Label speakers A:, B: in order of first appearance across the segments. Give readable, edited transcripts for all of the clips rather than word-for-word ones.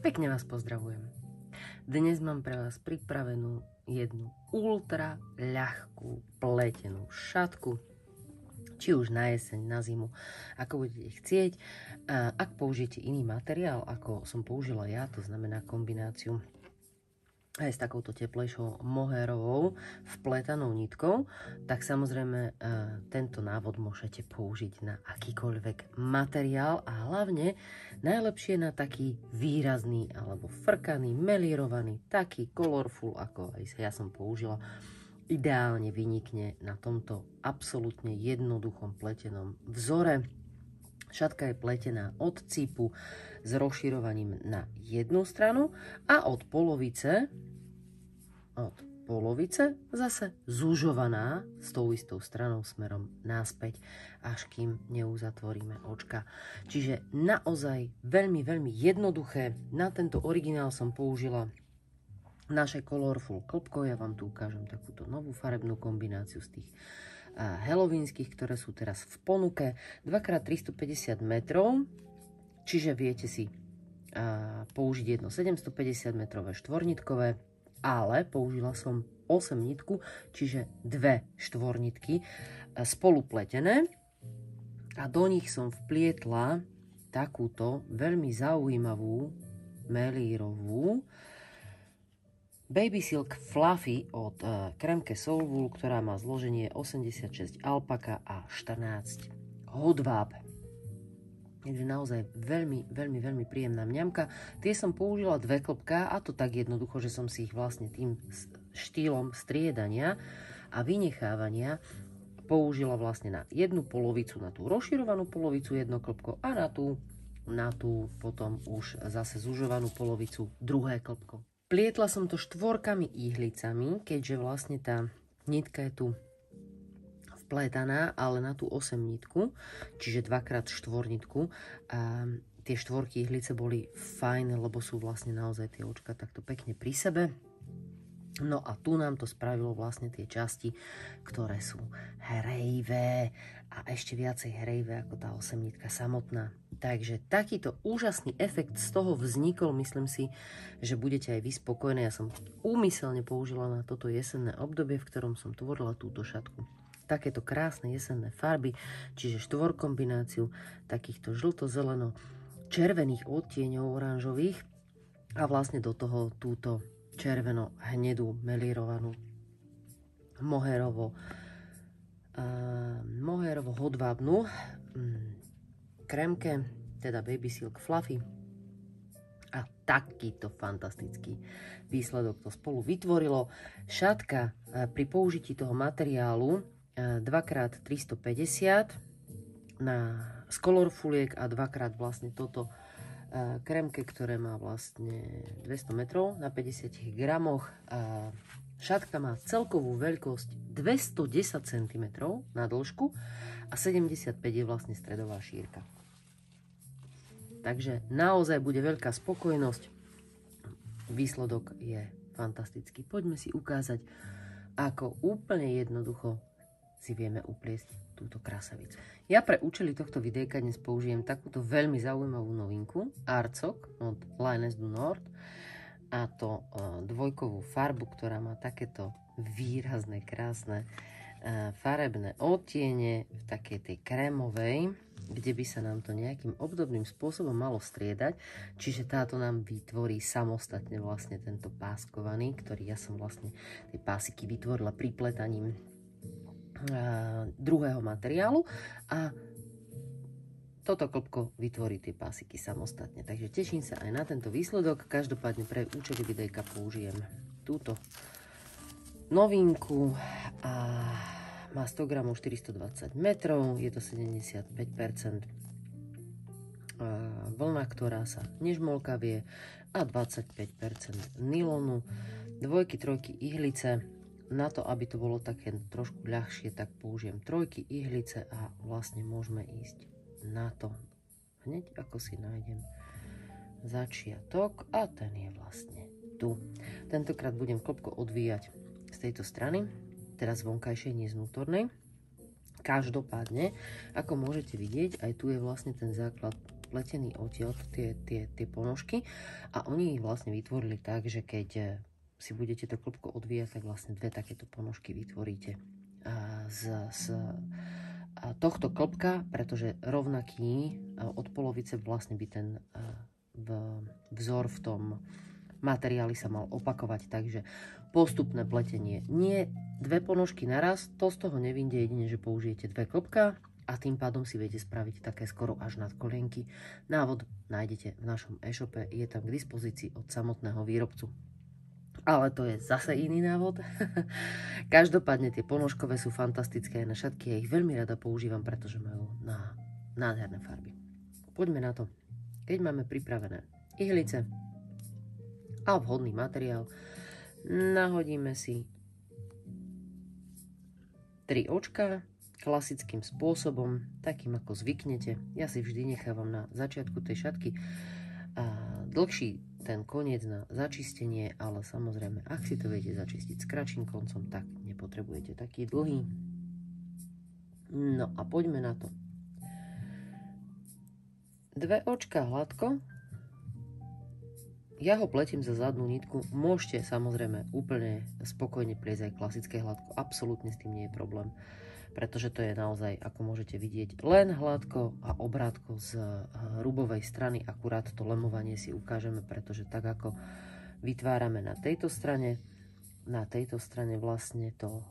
A: Pekne vás pozdravujem. Dnes mám pre vás pripravenú jednu ultra ľahkú pletenú šatku, či už na jeseň, na zimu, ako budete chcieť. Ak použijete iný materiál, ako som použila ja, to znamená kombináciu aj s takouto teplejšou mohérovou vpletanou nitkou, tak samozrejme tento návod môžete použiť na akýkoľvek materiál a hlavne najlepšie na taký výrazný alebo frkaný, melírovaný, taký colorful, ako aj ja som použila. Ideálne vynikne na tomto absolútne jednoduchom pletenom vzore. Šatka je pletená od cipu s rozširovaním na jednu stranu a od polovice zase zužovaná s tou istou stranou smerom naspäť, až kým neuzatvoríme očka. Čiže naozaj veľmi, veľmi jednoduché. Na tento originál som použila naše Colorful klpko. Ja vám tu ukážem takúto novú farebnú kombináciu z tých halloweenských, ktoré sú teraz v ponuke. 2x350 metrov, čiže viete si použiť jedno 750 metrové štvornitkové, ale použila som 8 nitku, čiže 2 štvornitky spolupletené a do nich som vplietla takúto veľmi zaujímavú melírovú Baby Silk Fluffy od kremke Soulwool, ktorá má zloženie 86 alpaka a 14 hodváb. Takže naozaj veľmi, veľmi, veľmi príjemná mňamka. Tie som použila 2 klpká, a to tak jednoducho, že som si ich vlastne tým štýlom striedania a vynechávania použila vlastne na jednu polovicu, na tú rozširovanú polovicu jedno klpko a na tú potom už zase zužovanú polovicu druhé klpko. Plietla som to 4 ihlicami, keďže vlastne tá nitka je tu vpletaná, ale na tú 8 nitku, čiže 2x4 nitku. A tie 4 ihlice boli fajn, lebo sú vlastne naozaj tie očka takto pekne pri sebe. No a tu nám to spravilo vlastne tie časti, ktoré sú hrejvé a ešte viacej hrejvé ako tá 8 nitka samotná. Takže takýto úžasný efekt z toho vznikol. Myslím si, že budete aj vy spokojní. Ja som úmyselne použila na toto jesenné obdobie, v ktorom som tvorila túto šatku takéto krásne jesenné farby, čiže 4 kombináciu takýchto žlto-zeleno-červených odtieňov oranžových a vlastne do toho túto červeno-hnedú melírovanú mohérovo-hodvábnu kremke, teda Baby Silk Fluffy, a takýto fantastický výsledok to spolu vytvorilo. Šatka pri použití toho materiálu 2x350 z Colorfuliek a 2x vlastne toto kremke, ktoré má vlastne 200 metrov na 50 gramoch. Šatka má celkovú veľkosť 210 cm na dĺžku a 75 je vlastne stredová šírka. Takže naozaj bude veľká spokojnosť. Výsledok je fantastický. Poďme si ukázať, ako úplne jednoducho si vieme upliesť túto krasavicu. Ja pre účely tohto videjka dnes použijem takúto veľmi zaujímavú novinku Artsok od Lioness du Nord, a to dvojkovú farbu, ktorá má takéto výrazné, krásne farebné odtiene v takej tej krémovej, kde by sa nám to nejakým obdobným spôsobom malo striedať. Čiže táto nám vytvorí samostatne vlastne tento páskovaný, ktorý ja som vlastne tie pásiky vytvorila pripletaním druhého materiálu a toto klopko vytvorí tie pásiky samostatne. Takže teším sa aj na tento výsledok. Každopádne pre účely videjka použijem túto novinku a má 100 g 420 metrov, je to 75% vlna, ktorá sa nežmolkavie a 25% nylonu. Dvojky, trojky ihlice. Na to, aby to bolo také trošku ľahšie, tak použijem trojky ihlice a vlastne môžeme ísť na to. Hneď ako si nájdem začiatok a ten je vlastne tu. Tentokrát budem klopko odvíjať z tejto strany, teraz vonkajšej, nie z vnútornej. Každopádne, ako môžete vidieť, aj tu je vlastne ten základ pletený odtiaľ, tie ponožky a oni ich vlastne vytvorili tak, že keď si budete to klopko odvíjať, tak vlastne dve takéto ponožky vytvoríte z tohto klopka, pretože rovnaký od polovice vlastne by ten vzor v tom materiáli sa mal opakovať, takže postupné pletenie. Nie dve ponožky naraz, to z toho nevyjde, jedine, že použijete dve klopka a tým pádom si viete spraviť také skoro až nad kolienky. Návod nájdete v našom e-shope, je tam k dispozícii od samotného výrobcu. Ale to je zase iný návod. Každopádne tie ponožkové sú fantastické aj na šatky. Ja ich veľmi rada používam, pretože majú nádherné farby. Poďme na to. Keď máme pripravené ihlice a vhodný materiál, nahodíme si 3 očka klasickým spôsobom, takým ako zvyknete. Ja si vždy nechávam na začiatku tej šatky dlhší ten koniec na začistenie, ale samozrejme, ak si to viete začistiť s kratším koncom, tak nepotrebujete taký dlhý. No a poďme na to. 2 očka hladko. Ja ho pletím za zadnú nitku. Môžete samozrejme úplne spokojne pliesť aj klasické hladko. Absolútne s tým nie je problém. Pretože to je naozaj, ako môžete vidieť, len hladko a obrátko z rubovej strany. Akurát to lemovanie si ukážeme, pretože tak ako vytvárame na tejto strane vlastne to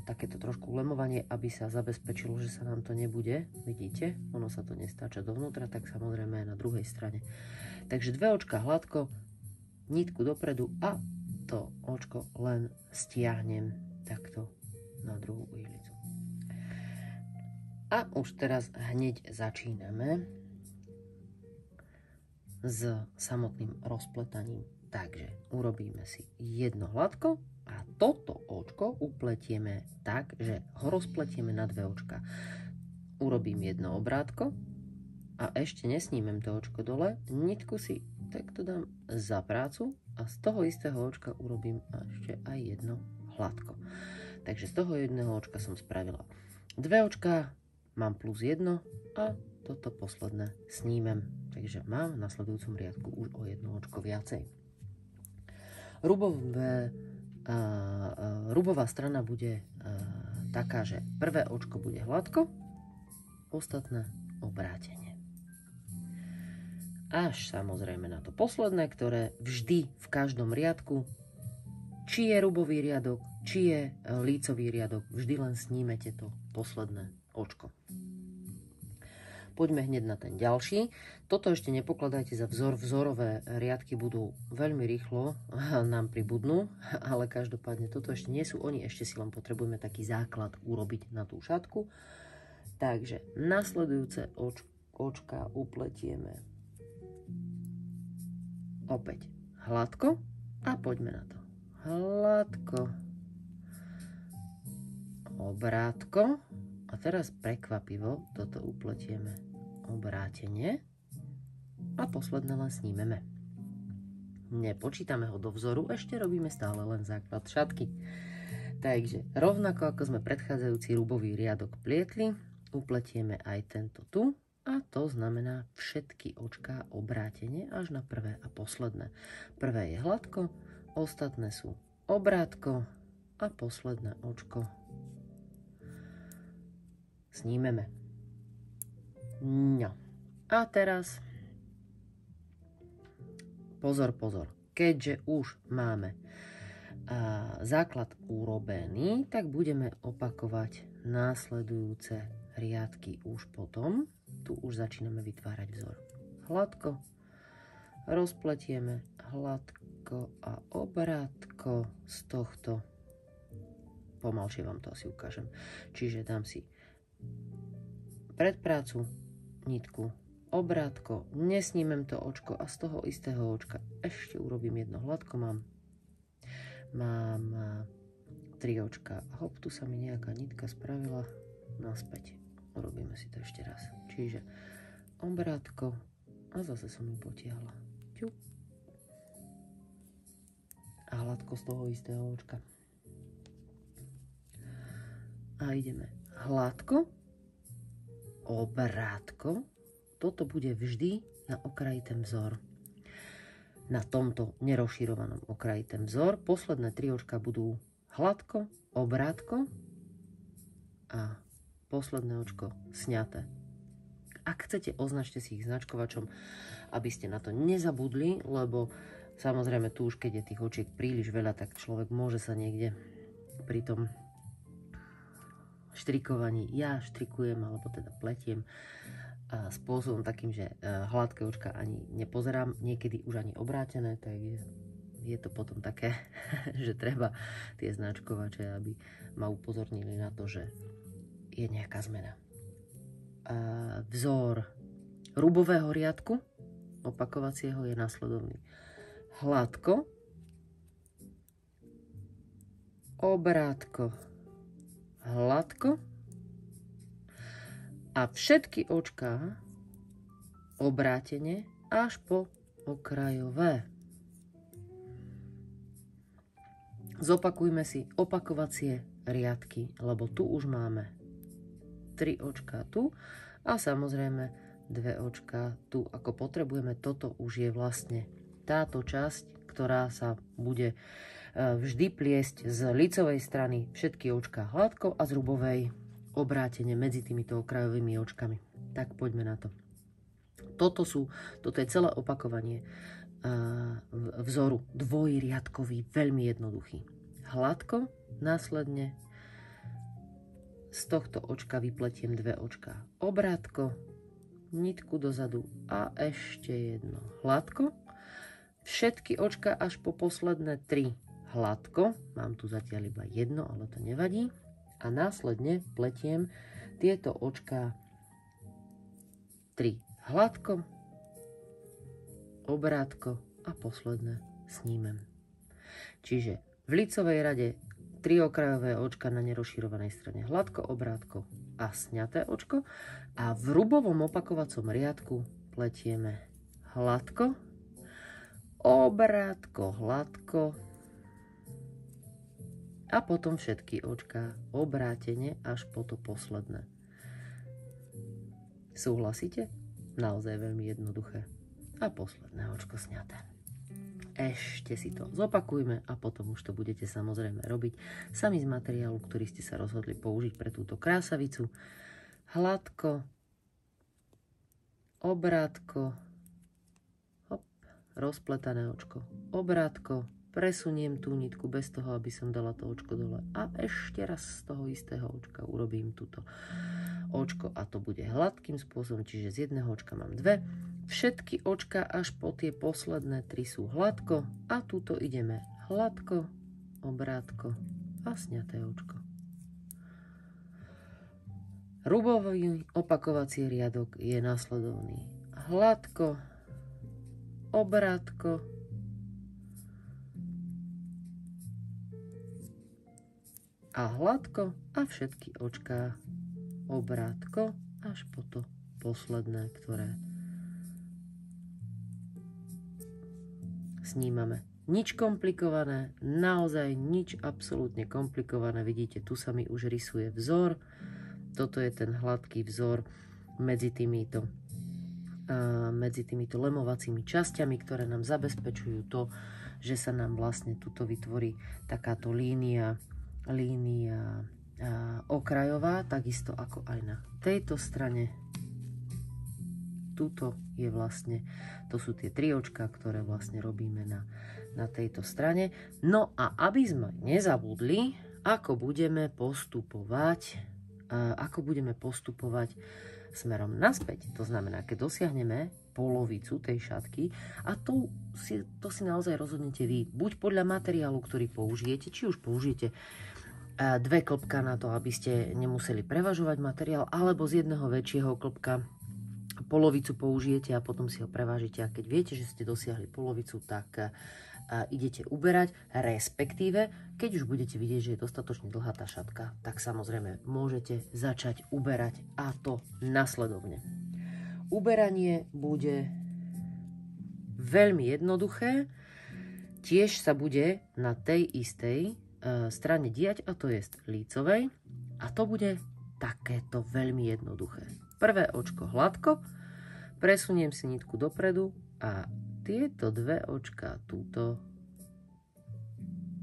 A: takéto trošku lemovanie, aby sa zabezpečilo, že sa nám to nebude, vidíte, ono sa to nestáča dovnútra, tak samozrejme aj na druhej strane. Takže 2 očka hladko, nitku dopredu a to očko len stiahnem takto na druhú ihlicu. A už teraz hneď začíname s samotným rozpletaním. Takže urobíme si jedno hladko a toto očko upletieme tak, že ho rozpletieme na 2 očka. Urobím jedno obrátko a ešte nesnímem to očko dole, nitku si takto dám za prácu a z toho istého očka urobím ešte aj jedno hladko. Takže z toho jedného očka som spravila 2 očka, mám plus 1 a toto posledné snímem. Takže mám v nasledujúcom riadku už o 1 očko viacej. Rubová strana bude taká, že prvé očko bude hladko, ostatné obrátenie. Až samozrejme na to posledné, ktoré vždy v každom riadku, či je rubový riadok, či je lícový riadok, vždy len snímete to posledné očko. Poďme hneď na ten ďalší. Toto ešte nepokladajte za vzor. Vzorové riadky budú veľmi rýchlo, nám pribudnú, ale každopádne toto ešte nie sú oni, ešte si len potrebujeme taký základ urobiť na tú šatku. Takže nasledujúce očka upletieme opäť hladko a poďme na to. Hladko, obrátko. A teraz prekvapivo toto upletieme obrátenie a posledné len snímeme. Nepočítame ho do vzoru, ešte robíme stále len základ šatky. Takže rovnako ako sme predchádzajúci rubový riadok plietli, upletieme aj tento tu a to znamená všetky očká obrátenie až na prvé a posledné. Prvé je hladko, ostatné sú obrátko a posledné očko snímeme. No. A teraz pozor. Keďže už máme základ urobený, tak budeme opakovať následujúce riadky už potom. Tu už začíname vytvárať vzor. Hladko, rozpletieme, hladko a obrátko z tohto. Pomalšie vám to asi ukážem. Čiže dám si predprácu, nitku, obrátko, nesnímem to očko a z toho istého očka ešte urobím jedno hladko. Mám 3 očka. Hop, tu sa mi nejaká nitka spravila naspäť. Urobíme si to ešte raz. Čiže obrátko a zase som ju potiahla. Ťu. A hladko z toho istého očka. A ideme hladko, obrátko. Toto bude vždy na okraji ten vzor. Na tomto nerozširovanom okraji ten vzor. Posledné 3 očka budú hladko, obrátko a posledné očko sňaté. Ak chcete, označte si ich značkovačom, aby ste na to nezabudli, lebo samozrejme tu už keď je tých očiek príliš veľa, tak človek môže sa niekde pri tom štrikovaní, ja štrikujem alebo teda pletiem spôsobom takým, že hladké očka ani nepozerám, niekedy už ani obrátené, tak je to potom také, že treba tie značkovače, aby ma upozornili na to, že je nejaká zmena. Vzor rubového riadku opakovacieho je nasledovný. Hladko, obrátko, hladko a všetky očká obrátene až po okrajové. Zopakujme si opakovacie riadky, lebo tu už máme 3 očká tu a samozrejme 2 očká tu. Ako potrebujeme, toto už je vlastne táto časť, ktorá sa bude vždy pliesť z lícovej strany všetky očká hladko a z rubovej obrátene medzi týmito okrajovými očkami. Tak poďme na to. Toto je celé opakovanie vzoru dvojriadkový, veľmi jednoduchý. Hladko, následne z tohto očka vypletiem 2 očká. Obrátko, nitku dozadu a ešte jedno hladko. Všetky očka až po posledné 3 hladko. Mám tu zatiaľ iba jedno, ale to nevadí. A následne pletiem tieto očká 3 hladko, obrátko a posledné snímem. Čiže v lícovej rade 3 okrajové očka na nerozširovanej strane hladko, obrátko a sňaté očko. A v rubovom opakovacom riadku pletieme hladko, obrátko, hladko a potom všetky očká obrátene až po to posledné. Súhlasíte? Naozaj veľmi jednoduché. A posledné očko sňaté. Ešte si to zopakujme a potom už to budete samozrejme robiť sami z materiálu, ktorý ste sa rozhodli použiť pre túto krásavicu. Hladko, obrátko, hop, rozpletané očko, obrátko, presuniem tú nitku bez toho, aby som dala to očko dole a ešte raz z toho istého očka urobím túto očko a to bude hladkým spôsobom, čiže z jedného očka mám 2. Všetky očka až po tie posledné 3 sú hladko a tuto ideme hladko, obrátko a sňaté očko. Rubový opakovací riadok je nasledovný. Hladko, obrátko, a hladko a všetky očká obrátko až po to posledné, ktoré snímame. Nič komplikované, naozaj nič absolútne komplikované. Vidíte, tu sa mi už rysuje vzor. Toto je ten hladký vzor medzi týmito lemovacími časťami, ktoré nám zabezpečujú to, že sa nám vlastne tuto vytvorí takáto línia okrajová, takisto ako aj na tejto strane. Tuto je vlastne, to sú tie 3 očka, ktoré vlastne robíme na na tejto strane. No a aby sme nezabudli, ako budeme postupovať smerom naspäť. To znamená, keď dosiahneme polovicu tej šatky a to si naozaj rozhodnete vy. Buď podľa materiálu, ktorý použijete, či už použijete 2 klbka na to, aby ste nemuseli prevažovať materiál, alebo z jedného väčšieho klbka polovicu použijete a potom si ho prevážite. A keď viete, že ste dosiahli polovicu, tak idete uberať, respektíve, keď už budete vidieť, že je dostatočne dlhá tá šatka, tak samozrejme môžete začať uberať, a to nasledovne. Uberanie bude veľmi jednoduché, tiež sa bude na tej istej strane diať, a to je lícovej, a to bude takéto veľmi jednoduché. Prvé očko hladko, presuniem si nitku dopredu a tieto 2 očka túto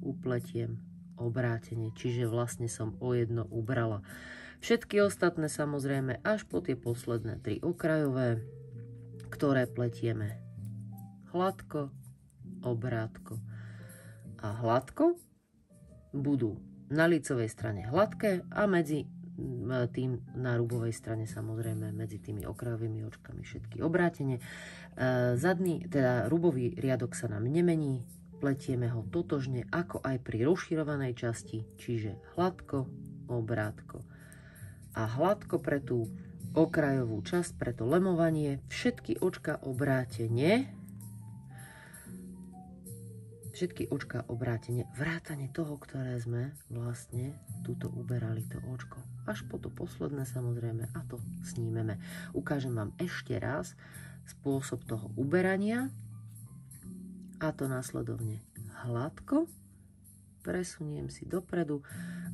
A: upletiem obrátene, čiže vlastne som o jedno ubrala. Všetky ostatné samozrejme až po tie posledné 3 okrajové, ktoré pletieme hladko, obrátko a hladko, budú na lícovej strane hladké a medzi tým na rubovej strane samozrejme medzi tými okrajovými očkami všetky obrátene. Zadný, teda rubový riadok sa nám nemení, pletieme ho totožne ako aj pri rozširovanej časti, čiže hladko, obrátko a hladko pre tú okrajovú časť, pre to lemovanie, všetky očka obrátene, vrátane toho, ktoré sme vlastne tuto uberali to očko. Až po to posledné samozrejme, a to snímeme. Ukážem vám ešte raz spôsob toho uberania, a to následovne hladko, presuniem si dopredu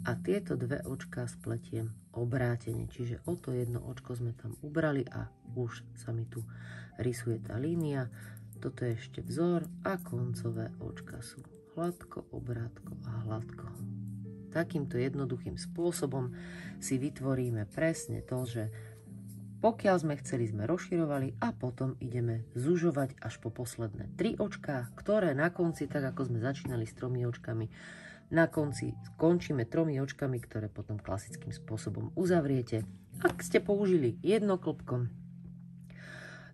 A: a tieto 2 očka spletiem obrátene. Čiže o to jedno očko sme tam ubrali a už sa mi tu rysuje tá línia. Toto je ešte vzor a koncové očka sú hladko, obrátko a hladko. Takýmto jednoduchým spôsobom si vytvoríme presne to, že pokiaľ sme chceli, sme rozširovali a potom ideme zužovať až po posledné 3 očká, ktoré na konci, tak ako sme začínali s 3 očkami, na konci skončíme 3 očkami, ktoré potom klasickým spôsobom uzavriete. Ak ste použili jedno klbkom,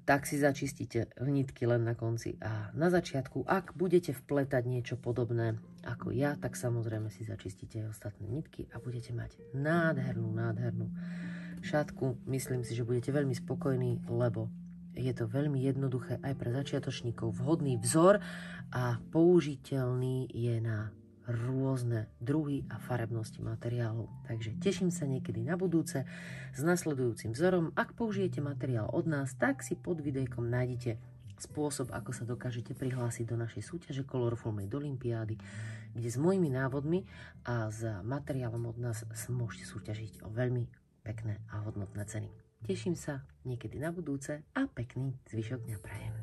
A: tak si začistíte nitky len na konci a na začiatku. Ak budete vpletať niečo podobné ako ja, tak samozrejme si začistíte aj ostatné nitky a budete mať nádhernú šatku. Myslím si, že budete veľmi spokojní, lebo je to veľmi jednoduché aj pre začiatočníkov, vhodný vzor a použiteľný je na rôzne druhy a farebnosti materiálov. Takže teším sa niekedy na budúce s nasledujúcim vzorom. Ak použijete materiál od nás, tak si pod videjkom nájdete spôsob, ako sa dokážete prihlásiť do našej súťaže Colorful Made Olympiády, kde s mojimi návodmi a s materiálom od nás môžete súťažiť o veľmi pekné a hodnotné ceny. Teším sa niekedy na budúce a pekný zvyšok dňa prajem.